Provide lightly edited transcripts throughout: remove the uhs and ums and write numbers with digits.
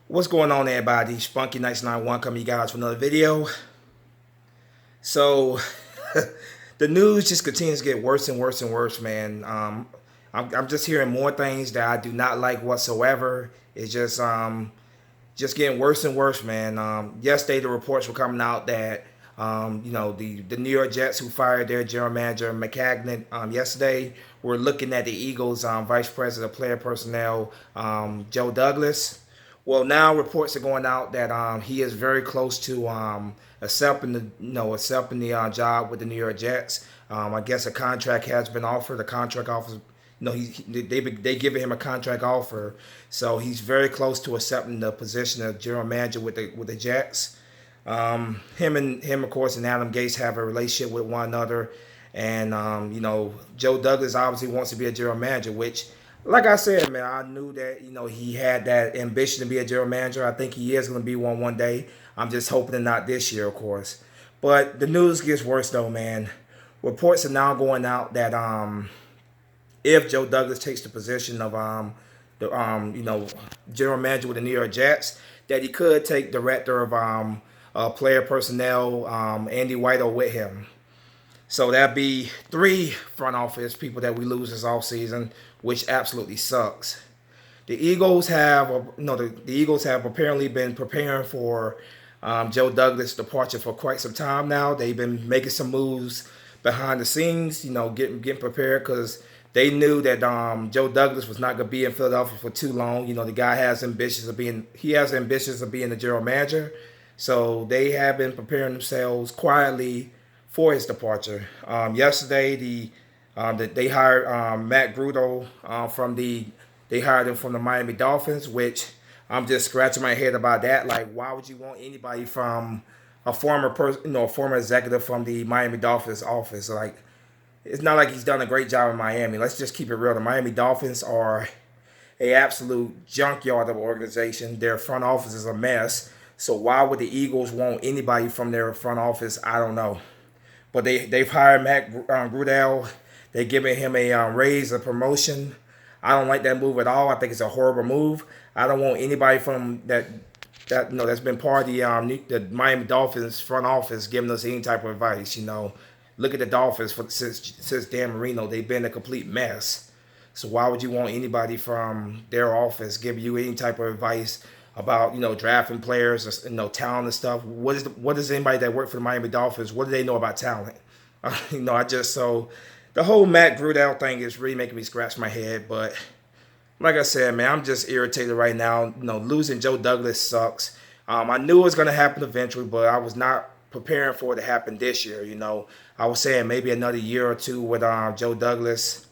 What's going on, everybody? Spunky Nights 91 coming to you guys for another video. So, the news just continues to get worse and worse and worse, man. I'm just hearing more things that I do not like whatsoever. It's just getting worse and worse, man. Yesterday, the reports were coming out that the New York Jets, who fired their general manager McCagnon yesterday, were looking at the Eagles' vice president of player personnel, Joe Douglas. Well, now reports are going out that he is very close to accepting the job with the New York Jets. I guess a contract has been offered. The contract offer, they giving him a contract offer, so he's very close to accepting the position of general manager with the Jets. Him, of course, and Adam Gase have a relationship with one another, and Joe Douglas obviously wants to be a general manager, which, like I said, man, I knew that he had that ambition to be a general manager. I think he is going to be one day. I'm just hoping that not this year, of course. But the news gets worse though, man. Reports are now going out that if Joe Douglas takes the position of general manager with the New York Jets, that he could take director of player personnel Andy Weidl with him. So that'd be three front office people that we lose this offseason, which absolutely sucks. The Eagles have, the Eagles have apparently been preparing for Joe Douglas' departure for quite some time now. They've been making some moves behind the scenes, getting prepared because they knew that Joe Douglas was not going to be in Philadelphia for too long. The guy has ambitions of being the general manager. So they have been preparing themselves quietly for his departure. Yesterday, they hired Matt Grudel they hired him from the Miami Dolphins, which I'm just scratching my head about that. Like, why would you want anybody from a former executive from the Miami Dolphins office? Like, it's not like he's done a great job in Miami. Let's just keep it real. The Miami Dolphins are a absolute junkyard of an organization. Their front office is a mess. So why would the Eagles want anybody from their front office? I don't know. But they've hired Matt Grudel. They're giving him a raise, a promotion. I don't like that move at all. I think it's a horrible move. I don't want anybody from that's been part of the Miami Dolphins front office giving us any type of advice. Look at the Dolphins since Dan Marino. They've been a complete mess. So why would you want anybody from their office give you any type of advice about drafting players, talent and stuff? What is anybody that worked for the Miami Dolphins? What do they know about talent? The whole Matt Grudel thing is really making me scratch my head. But like I said, man, I'm just irritated right now. Losing Joe Douglas sucks. I knew it was going to happen eventually, but I was not preparing for it to happen this year. I was saying maybe another year or two with Joe Douglas,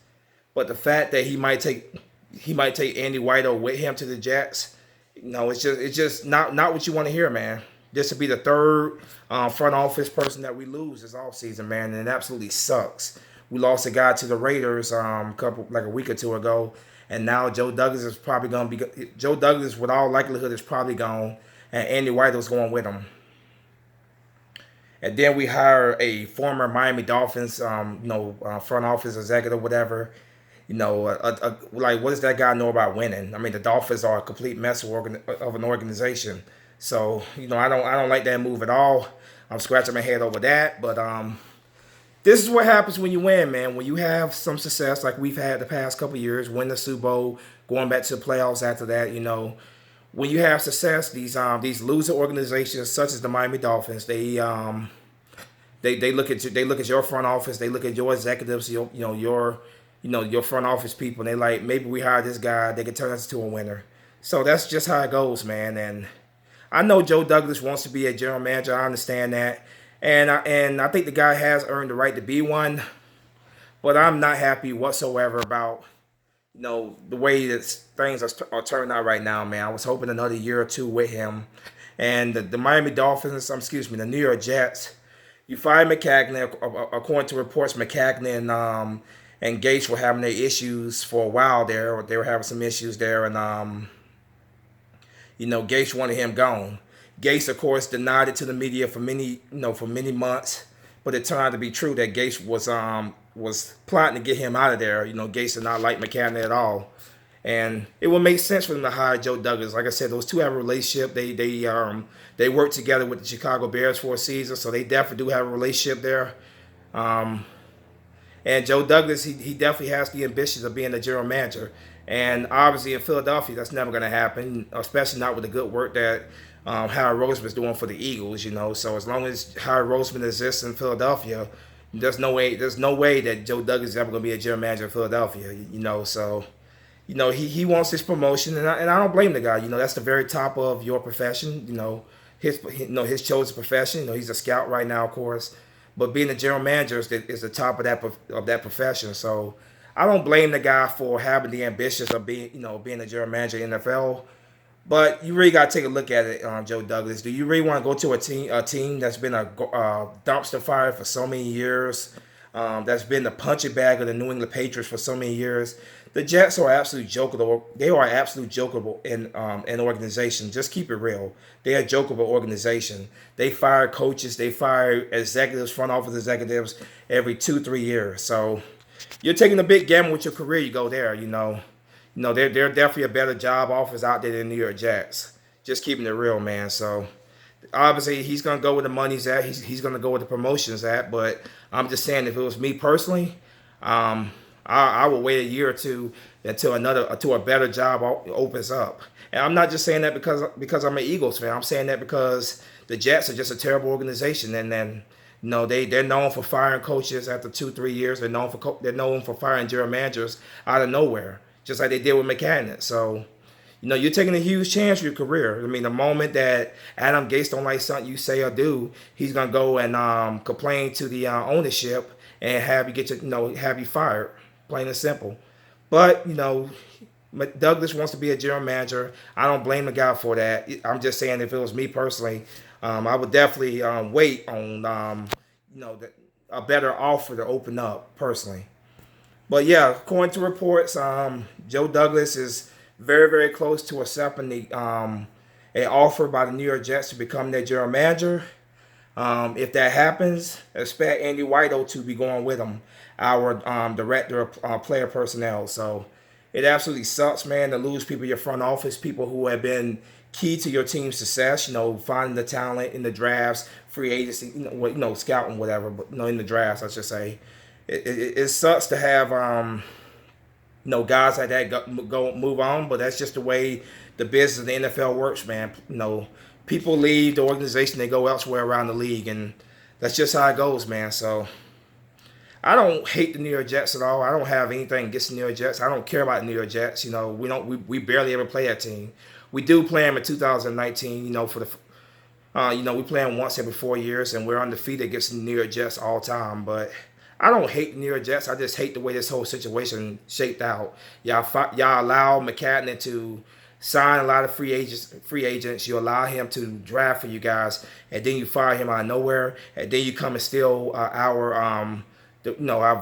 but the fact that he might take Andy Weidl with him to the Jets, it's just not what you want to hear, man. This would be the third front office person that we lose this offseason, man, and it absolutely sucks. We lost a guy to the Raiders a week or two ago, and now Joe Douglas with all likelihood is probably gone, and Andy Weidl's going with him. And then we hire a former Miami Dolphins, front office executive, whatever. Like, what does that guy know about winning? I mean, the Dolphins are a complete mess of an organization. So, I don't like that move at all. I'm scratching my head over that. But this is what happens when you win, man. When you have some success, like we've had the past couple of years, win the Super Bowl, going back to the playoffs after that, when you have success, these loser organizations such as the Miami Dolphins, they look at your front office, they look at your executives, your front office people, and they like, maybe we hire this guy, they can turn us into a winner. So that's just how it goes, man. And I know Joe Douglas wants to be a general manager. I understand that, and I think the guy has earned the right to be one. But I'm not happy whatsoever about the way that things are turning out right now, man. I was hoping another year or two with him. And the Miami Dolphins, the New York Jets, you fired McCagnon. According to reports, McCagnon and Gase were having their issues for a while there. Or they were having some issues there, and Gase wanted him gone. Gase, of course, denied it to the media for many months, but it turned out to be true that Gase was plotting to get him out of there. Gase did not like McCagnon at all. And it would make sense for them to hire Joe Douglas. Like I said, those two have a relationship. They worked together with the Chicago Bears for a season, so they definitely do have a relationship there. Um, and Joe Douglas, he definitely has the ambitions of being a general manager. And obviously in Philadelphia, that's never going to happen, especially not with the good work that Howard Roseman is doing for the Eagles. So as long as Howard Roseman exists in Philadelphia, there's no way that Joe Douglas is ever going to be a general manager in Philadelphia. So he wants his promotion, and I don't blame the guy. That's the very top of your profession. His chosen profession. He's a scout right now, of course, but being a general manager is the top of that profession. So I don't blame the guy for having the ambitions of being a general manager in the NFL. But you really got to take a look at it, Joe Douglas. Do you really want to go to a team that's been a dumpster fire for so many years? That's been the punching bag of the New England Patriots for so many years. The Jets are absolutely jokeable. They are absolutely jokeable in an organization. Just keep it real. They are a jokeable organization. They fire coaches. They fire executives, front office executives, every 2-3 years. So you're taking a big gamble with your career. You go there. There are definitely a better job offers out there than New York Jets. Just keeping it real, man. So obviously he's gonna go where the money's at. He's gonna go where the promotion's at. But I'm just saying, if it was me personally, I would wait a year or two until a better job opens up. And I'm not just saying that because I'm an Eagles fan. I'm saying that because the Jets are just a terrible organization, and then they're known for firing coaches after 2-3 years. They're known for firing general managers out of nowhere, just like they did with McCann. So you're taking a huge chance for your career. I mean, the moment that Adam Gates don't like something you say or do, he's gonna go and complain to the ownership and have you fired, plain and simple. But Douglas wants to be a general manager. I don't blame the guy for that. I'm just saying, if it was me personally, I would definitely wait on a better offer to open up personally. But yeah, according to reports, Joe Douglas is very, very close to accepting an offer by the New York Jets to become their general manager. If that happens, expect Andy Weidl to be going with him, our director of player personnel. So it absolutely sucks, man, to lose people in your front office, people who have been key to your team's success. Finding the talent in the drafts, free agency, scouting, whatever. But in the drafts, I should say. It sucks to have guys like that go move on, but that's just the way the business of the NFL works, man. People leave the organization, they go elsewhere around the league, and that's just how it goes, man. So I don't hate the New York Jets at all. I don't have anything against the New York Jets. I don't care about the New York Jets. We barely ever play that team. We do play them in 2019. For the we play them once every 4 years, and we're undefeated against the New York Jets all time. But I don't hate the New York Jets. I just hate the way this whole situation shaped out. Y'all allow McCann to sign a lot of free agents. You allow him to draft for you guys, and then you fire him out of nowhere, and then you come and steal our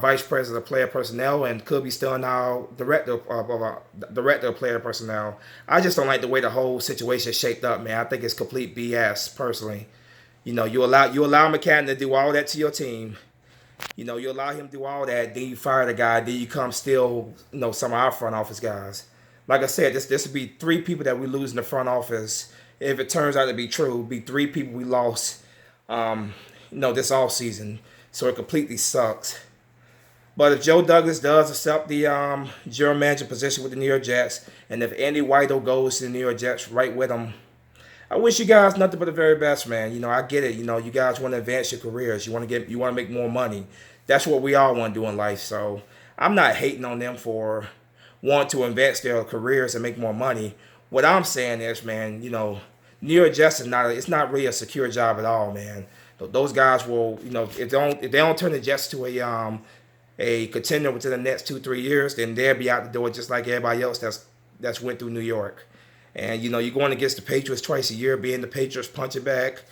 vice president of player personnel, and could be stealing our director of player personnel. I just don't like the way the whole situation is shaped up, man. I think it's complete BS, personally. You allow McCann to do all that to your team. You allow him to do all that, then you fire the guy, then you come steal, some of our front office guys. Like I said, this would be 3 people that we lose in the front office. If it turns out to be true, it'd be 3 people we lost, this off season. So it completely sucks. But if Joe Douglas does accept the general manager position with the New York Jets, and if Andy Weidl goes to the New York Jets right with him, I wish you guys nothing but the very best, man. I get it. You guys want to advance your careers. You want to make more money. That's what we all want to do in life. So I'm not hating on them for wanting to advance their careers and make more money. What I'm saying is, man, New York Jets it's not really a secure job at all, man. Those guys will, if they don't turn the Jets to a contender within the next 2-3 years, then they'll be out the door just like everybody else that's went through New York. And you're going against the Patriots twice a year, being the Patriots punching back.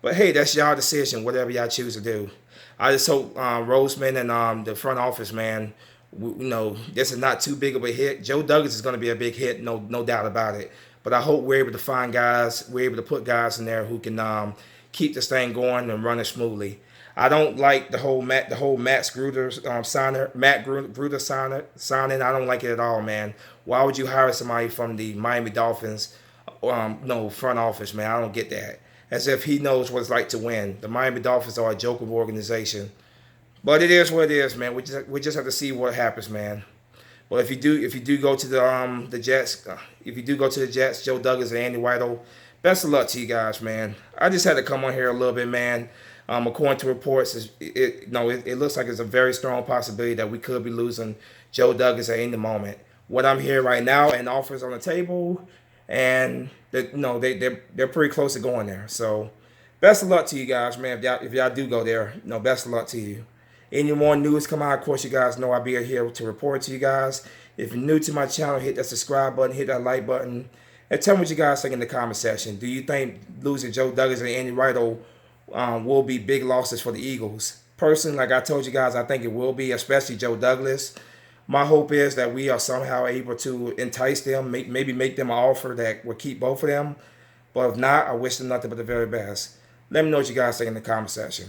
But hey, that's y'all decision, whatever y'all choose to do. I just hope Roseman and the front office, man, this is not too big of a hit. Joe Douglas is going to be a big hit, no doubt about it. But I hope we're able to find guys, we're able to put guys in there who can keep this thing going and running smoothly. I don't like the whole Matt Gruder signing. I don't like it at all, man. Why would you hire somebody from the Miami Dolphins, no front office, man? I don't get that. As if he knows what it's like to win. The Miami Dolphins are a joke of organization, but it is what it is, man. We just have to see what happens, man. Well, if you do go to the Jets, if you do go to the Jets, Joe Douglas and Andy Weidl, best of luck to you guys, man. I just had to come on here a little bit, man. According to reports, it looks like it's a very strong possibility that we could be losing Joe Douglas at any moment. What I'm hearing right now, and offers on the table, and they're pretty close to going there. So, best of luck to you guys, man. If y'all do go there, best of luck to you. Any more news come out, of course, you guys know I'll be here to report to you guys. If you're new to my channel, hit that subscribe button, hit that like button, and tell me what you guys think in the comment section. Do you think losing Joe Douglas and Andy Weidl will be big losses for the Eagles? Personally, like I told you guys, I think it will be, especially Joe Douglas. My hope is that we are somehow able to entice them, maybe make them an offer that will keep both of them. But if not, I wish them nothing but the very best. Let me know what you guys think in the comment section.